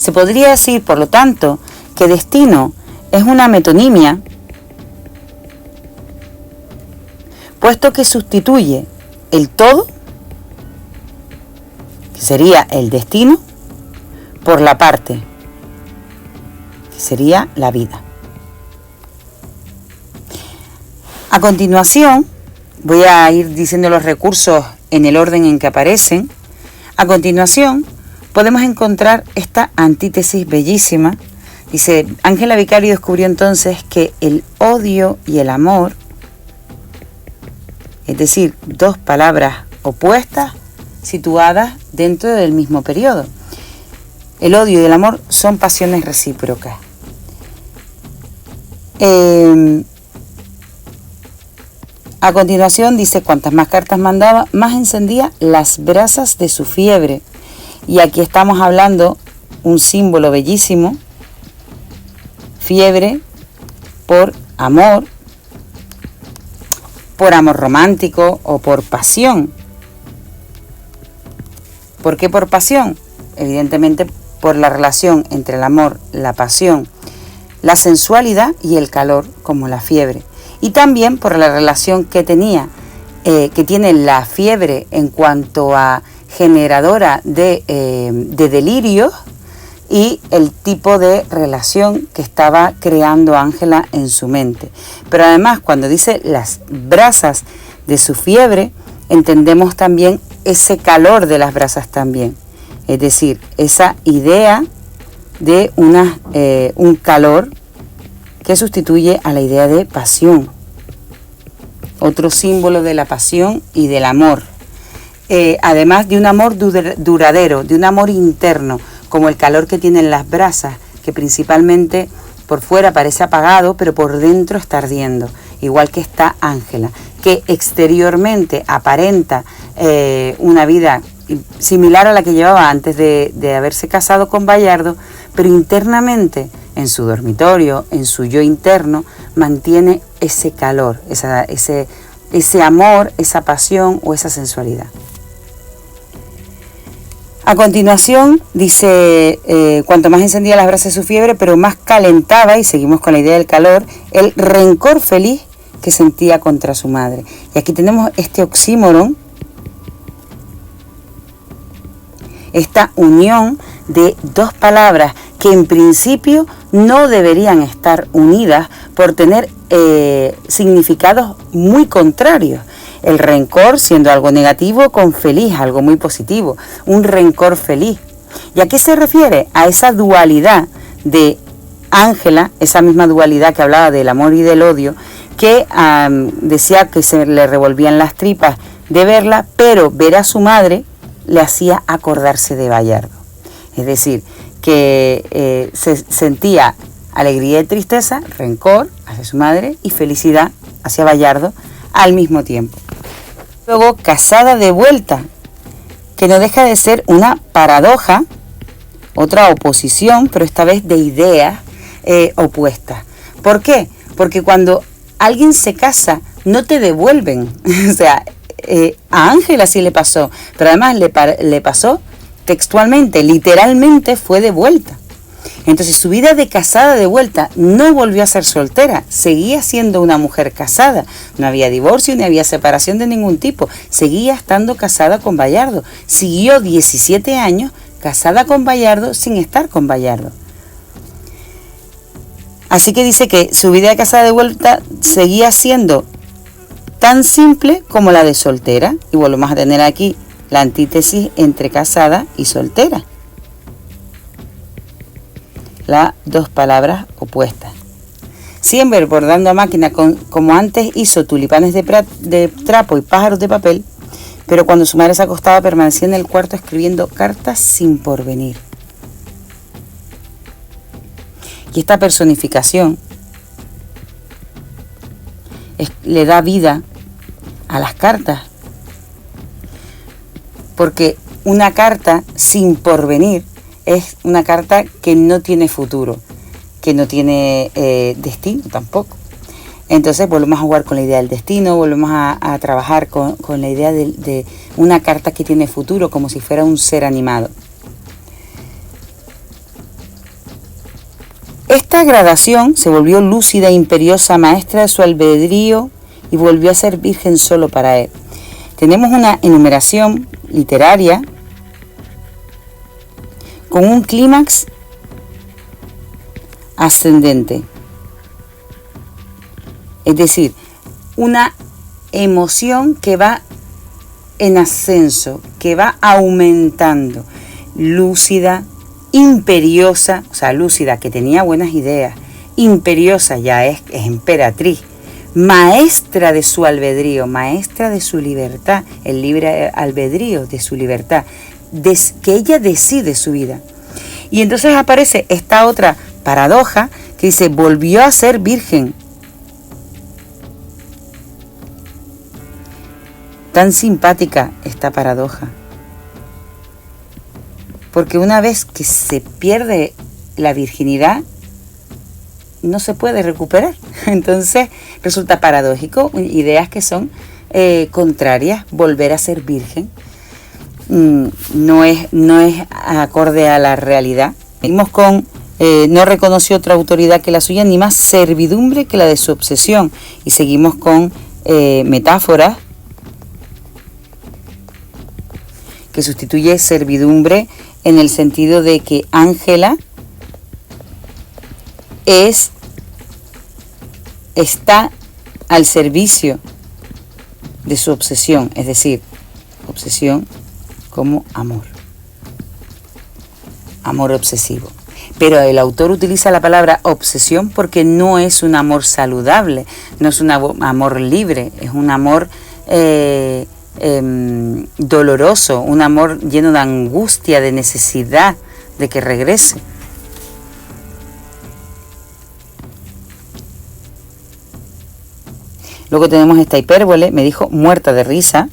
Se podría decir, por lo tanto, que destino es una metonimia, puesto que sustituye el todo, que sería el destino, por la parte, que sería la vida. A continuación, voy a ir diciendo los recursos en el orden en que aparecen. A continuación, podemos encontrar esta antítesis bellísima. Dice, Ángela Vicario descubrió entonces que el odio y el amor, es decir, dos palabras opuestas situadas dentro del mismo periodo. El odio y el amor son pasiones recíprocas. A continuación dice, cuantas más cartas mandaba, más encendía las brasas de su fiebre. Y aquí estamos hablando un símbolo bellísimo, fiebre por amor romántico o por pasión. ¿Por qué por pasión? Evidentemente por la relación entre el amor, la pasión, la sensualidad y el calor, como la fiebre. Y también por la relación que tiene la fiebre en cuanto a generadora de delirios y el tipo de relación que estaba creando Ángela en su mente. Pero además, cuando dice las brasas de su fiebre, entendemos también ese calor de las brasas también. Es decir, esa idea de un calor que sustituye a la idea de pasión. Otro símbolo de la pasión y del amor. Además de un amor duradero, de un amor interno, como el calor que tienen las brasas, que principalmente por fuera parece apagado, pero por dentro está ardiendo. Igual que está Ángela, que exteriormente aparenta una vida similar a la que llevaba antes de haberse casado con Bayardo, pero internamente, en su dormitorio, en su yo interno, mantiene ese calor, ese amor, esa pasión o esa sensualidad. A continuación dice, cuanto más encendía las brasas de su fiebre, pero más calentaba, y seguimos con la idea del calor, el rencor feliz que sentía contra su madre. Y aquí tenemos este oxímoron, esta unión de dos palabras que en principio no deberían estar unidas por tener significados muy contrarios. El rencor siendo algo negativo con feliz, algo muy positivo, un rencor feliz. ¿Y a qué se refiere? A esa dualidad de Ángela, esa misma dualidad que hablaba del amor y del odio, que decía que se le revolvían las tripas de verla, pero ver a su madre le hacía acordarse de Bayardo. Es decir, que se sentía alegría y tristeza, rencor hacia su madre y felicidad hacia Bayardo al mismo tiempo. Luego, casada de vuelta, que no deja de ser una paradoja, otra oposición, pero esta vez de ideas opuestas. ¿Por qué? Porque cuando alguien se casa, no te devuelven. O sea, a Ángela sí le pasó, pero además le pasó textualmente, literalmente fue de vuelta. Entonces su vida de casada de vuelta no volvió a ser soltera, seguía siendo una mujer casada, no había divorcio ni había separación de ningún tipo, seguía estando casada con Bayardo, siguió 17 años casada con Bayardo sin estar con Bayardo. Así que dice que su vida de casada de vuelta seguía siendo tan simple como la de soltera, y volvemos a tener aquí la antítesis entre casada y soltera. Las dos palabras opuestas. Siempre bordando a máquina como antes hizo tulipanes de trapo y pájaros de papel, pero cuando su madre se acostaba permanecía en el cuarto escribiendo cartas sin porvenir. Y esta personificación le da vida a las cartas, porque una carta sin porvenir es una carta que no tiene futuro, que no tiene destino tampoco. Entonces volvemos a jugar con la idea del destino, volvemos a trabajar con la idea de una carta que tiene futuro, como si fuera un ser animado. Esta gradación se volvió lúcida, imperiosa, maestra de su albedrío y volvió a ser virgen solo para él. Tenemos una enumeración literaria con un clímax ascendente, es decir, una emoción que va en ascenso, que va aumentando, lúcida, imperiosa, o sea, lúcida, que tenía buenas ideas, imperiosa, ya es emperatriz, maestra de su albedrío, maestra de su libertad, el libre albedrío de su libertad, que ella decide su vida. Y entonces aparece esta otra paradoja que dice, volvió a ser virgen. Tan simpática esta paradoja. Porque una vez que se pierde la virginidad, no se puede recuperar. Entonces resulta paradójico, ideas que son contrarias. Volver a ser virgen no es acorde a la realidad. Seguimos con no reconoció otra autoridad que la suya, ni más servidumbre que la de su obsesión. Y seguimos con metáforas que sustituye servidumbre en el sentido de que Ángela está al servicio de su obsesión, es decir, obsesión como amor obsesivo. Pero el autor utiliza la palabra obsesión porque no es un amor saludable, no es un amor libre, es un amor doloroso, un amor lleno de angustia, de necesidad de que regrese. Luego tenemos esta hipérbole, me dijo muerta de risa.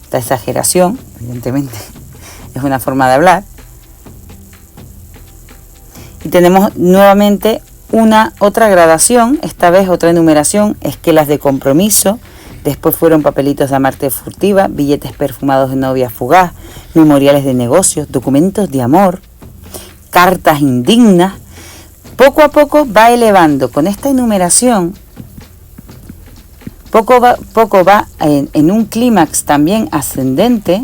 Esta exageración, evidentemente, es una forma de hablar. Y tenemos nuevamente otra gradación, esta vez otra enumeración, esquelas de compromiso, después fueron papelitos de amarte furtiva, billetes perfumados de novia fugaz, memoriales de negocios, documentos de amor, cartas indignas. Poco a poco va elevando con esta enumeración, poco va en un clímax también ascendente,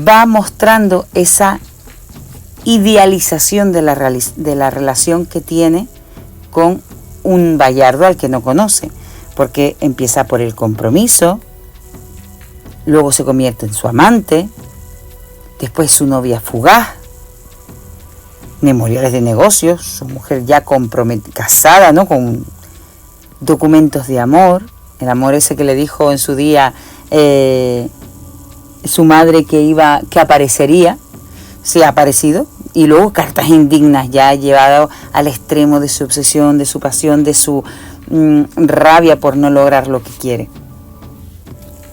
va mostrando esa idealización de la relación que tiene con un bayardo al que no conoce, porque empieza por el compromiso, luego se convierte en su amante, después su novia fugaz, memoriales de negocios, su mujer ya casada, ¿no?, con documentos de amor, el amor ese que le dijo en su día su madre que aparecería, sí ha aparecido, y luego cartas indignas, ya llevado al extremo de su obsesión, de su pasión, de su rabia por no lograr lo que quiere.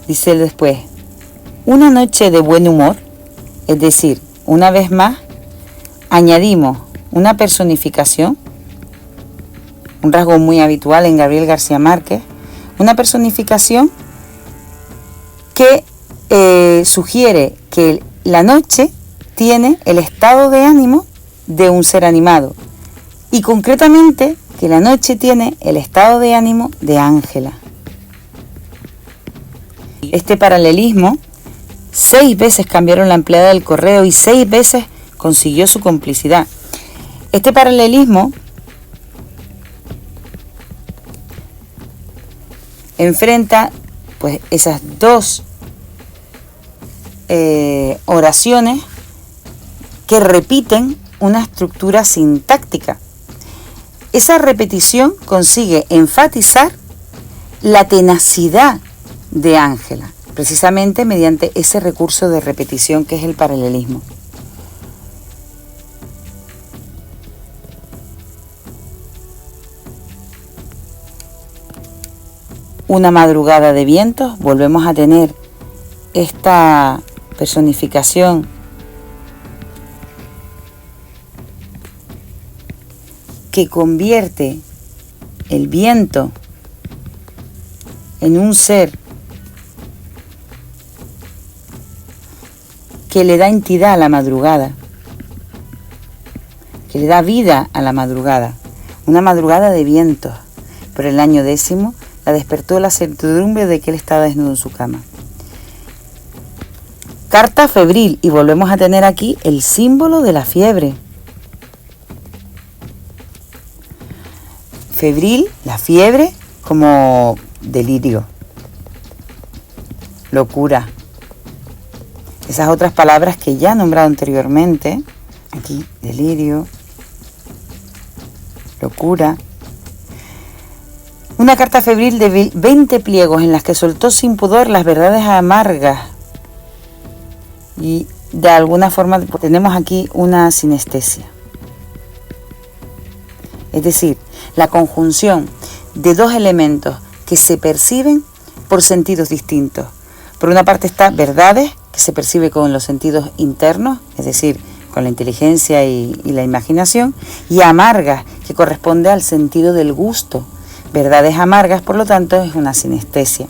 Dice él después, una noche de buen humor, es decir, una vez más, añadimos una personificación, un rasgo muy habitual en Gabriel García Márquez, una personificación que sugiere que la noche tiene el estado de ánimo de un ser animado y concretamente que la noche tiene el estado de ánimo de Ángela. Este paralelismo, 6 veces cambiaron la empleada del correo y 6 veces consiguió su complicidad. Este paralelismo enfrenta pues esas dos oraciones que repiten una estructura sintáctica. Esa repetición consigue enfatizar la tenacidad de Ángela, precisamente mediante ese recurso de repetición que es el paralelismo. Una madrugada de vientos, volvemos a tener esta personificación que convierte el viento en un ser que le da entidad a la madrugada, que le da vida a la madrugada, una madrugada de vientos. Pero el año 10 la despertó la certidumbre de que él estaba desnudo en su cama. Carta febril, y volvemos a tener aquí el símbolo de la fiebre. Febril, la fiebre como delirio, locura. Esas otras palabras que ya he nombrado anteriormente, aquí, delirio, locura. Una carta febril de 20 pliegos en las que soltó sin pudor las verdades amargas. Y de alguna forma tenemos aquí una sinestesia. Es decir, la conjunción de dos elementos que se perciben por sentidos distintos. Por una parte está verdades, que se percibe con los sentidos internos, es decir, con la inteligencia y la imaginación, y amargas, que corresponde al sentido del gusto. Verdades amargas, por lo tanto, es una sinestesia.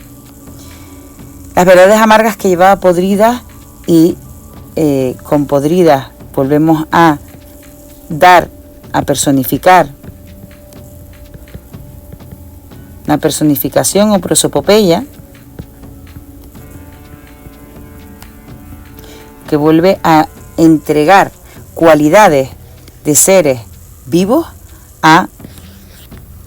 Las verdades amargas que llevaba podridas y con podridas volvemos a dar, a personificar. Una personificación o prosopopeya que vuelve a entregar cualidades de seres vivos a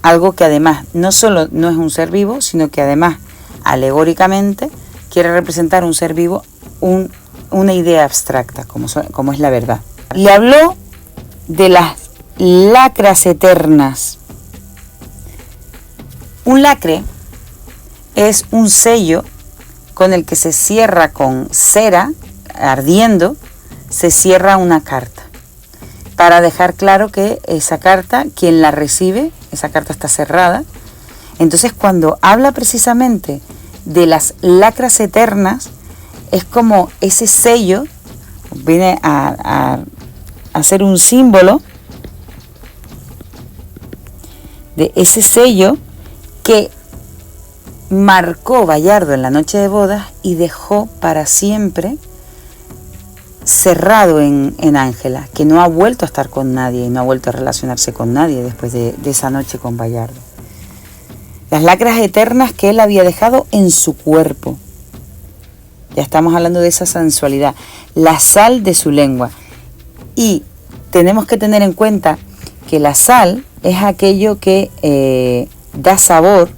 algo que además no solo no es un ser vivo, sino que además alegóricamente quiere representar un ser vivo, una idea abstracta, como es la verdad. Le habló de las lacras eternas. Un lacre es un sello con el que se cierra con cera ardiendo, se cierra una carta para dejar claro que esa carta, quien la recibe, esa carta está cerrada. Entonces, cuando habla precisamente de las lacras eternas, es como ese sello viene a ser un símbolo de ese sello que marcó Bayardo en la noche de bodas y dejó para siempre cerrado en Ángela, que no ha vuelto a estar con nadie y no ha vuelto a relacionarse con nadie después de esa noche con Bayardo. Las lacras eternas que él había dejado en su cuerpo. Ya estamos hablando de esa sensualidad, la sal de su lengua. Y tenemos que tener en cuenta que la sal es aquello que da sabor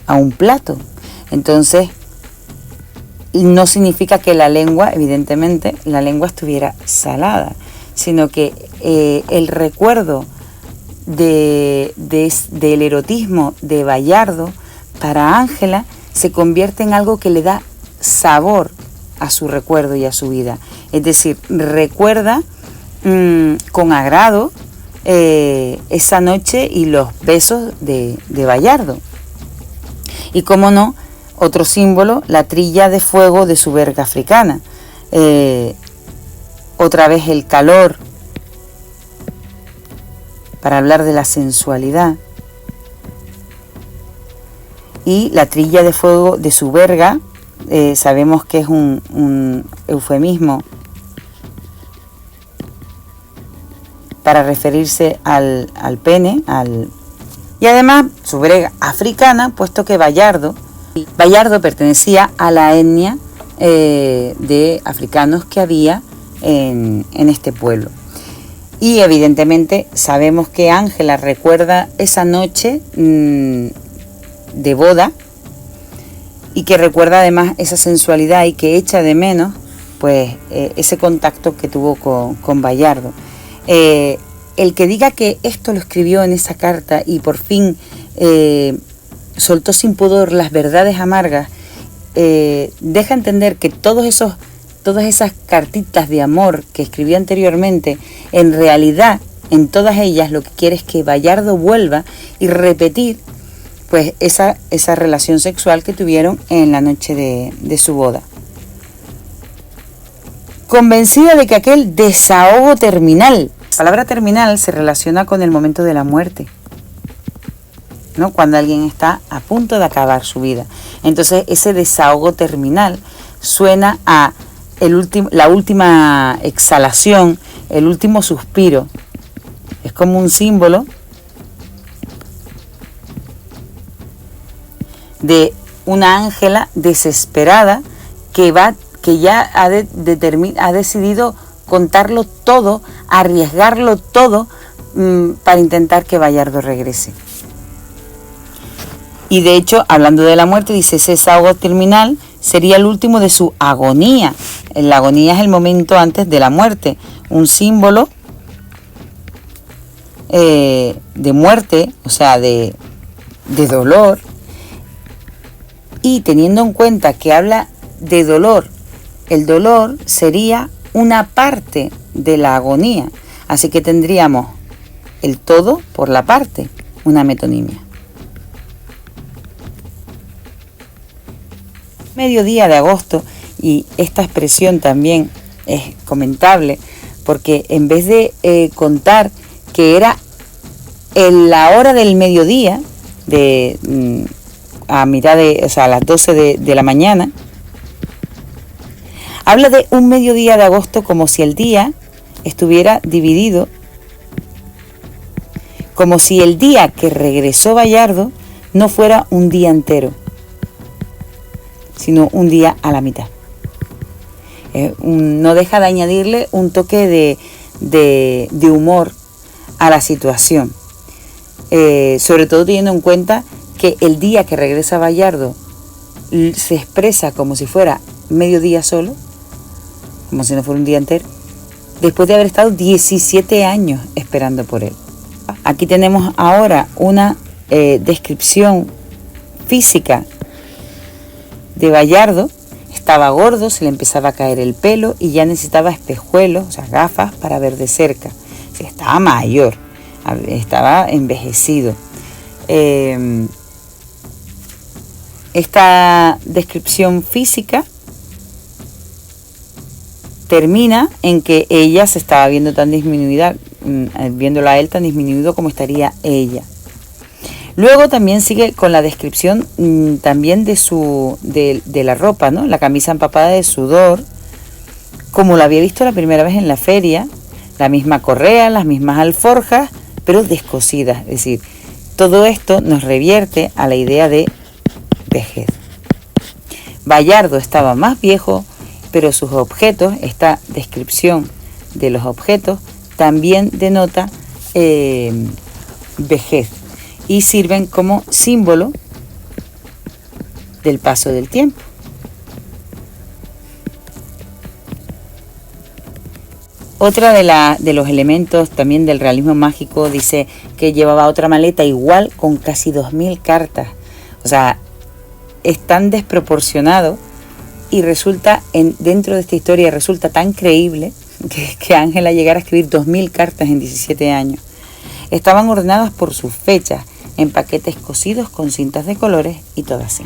a un plato. Entonces, no significa que la lengua, evidentemente, la lengua estuviera salada, sino que el recuerdo del erotismo de Bayardo para Ángela se convierte en algo que le da sabor a su recuerdo y a su vida. Es decir, recuerda con agrado esa noche y los besos de Bayardo. Y cómo no, otro símbolo, la trilla de fuego de su verga africana. Otra vez el calor, para hablar de la sensualidad. Y la trilla de fuego de su verga, sabemos que es un eufemismo para referirse al pene, y además su verga africana, puesto que Bayardo pertenecía a la etnia de africanos que había en este pueblo. Y evidentemente sabemos que Ángela recuerda esa noche de boda y que recuerda además esa sensualidad y que echa de menos pues ese contacto que tuvo con Bayardo. El que diga que esto lo escribió en esa carta y por fin soltó sin pudor las verdades amargas, deja entender que todas esas cartitas de amor que escribió anteriormente, en realidad, en todas ellas lo que quiere es que Bayardo vuelva y repetir pues esa relación sexual que tuvieron en la noche de su boda. Convencida de que aquel desahogo terminal, la palabra terminal se relaciona con el momento de la muerte, ¿no? Cuando alguien está a punto de acabar su vida. Entonces ese desahogo terminal suena a la última exhalación, el último suspiro. Es como un símbolo de una ángela desesperada que ya ha decidido contarlo todo, arriesgarlo todo para intentar que Bayardo regrese. Y de hecho, hablando de la muerte, dice, ese desahogo terminal sería el último de su agonía. La agonía es el momento antes de la muerte, un símbolo de muerte, o sea, de dolor. Y teniendo en cuenta que habla de dolor, el dolor sería una parte de la agonía. Así que tendríamos el todo por la parte, una metonimia. Mediodía de agosto, y esta expresión también es comentable, porque en vez de contar que era en la hora del mediodía, a las 12 de la mañana, habla de un mediodía de agosto como si el día estuviera dividido, como si el día que regresó Bayardo no fuera un día entero, sino un día a la mitad. No deja de añadirle un toque de humor a la situación, sobre todo teniendo en cuenta que el día que regresa Bayardo se expresa como si fuera mediodía solo, como si no fuera un día entero, después de haber estado 17 años esperando por él. Aquí tenemos ahora una descripción física de Bayardo. Estaba gordo, se le empezaba a caer el pelo y ya necesitaba espejuelos, o sea, gafas para ver de cerca. O sea, estaba mayor, estaba envejecido. Esta descripción física termina en que ella se estaba viendo tan disminuida, viéndola a él tan disminuido como estaría ella. Luego también sigue con la descripción también de la ropa, ¿no? La camisa empapada de sudor, como la había visto la primera vez en la feria, la misma correa, las mismas alforjas, pero descosidas. Es decir, todo esto nos revierte a la idea de vejez. Bayardo estaba más viejo, pero sus objetos, esta descripción de los objetos, también denota vejez y sirven como símbolo del paso del tiempo. Otra de los elementos también del realismo mágico dice que llevaba otra maleta igual con casi 2000 cartas. O sea, es tan desproporcionado y resulta, dentro de esta historia, resulta tan creíble que Ángela llegara a escribir 2000 cartas en 17 años. Estaban ordenadas por sus fechas, en paquetes cosidos con cintas de colores y todas así.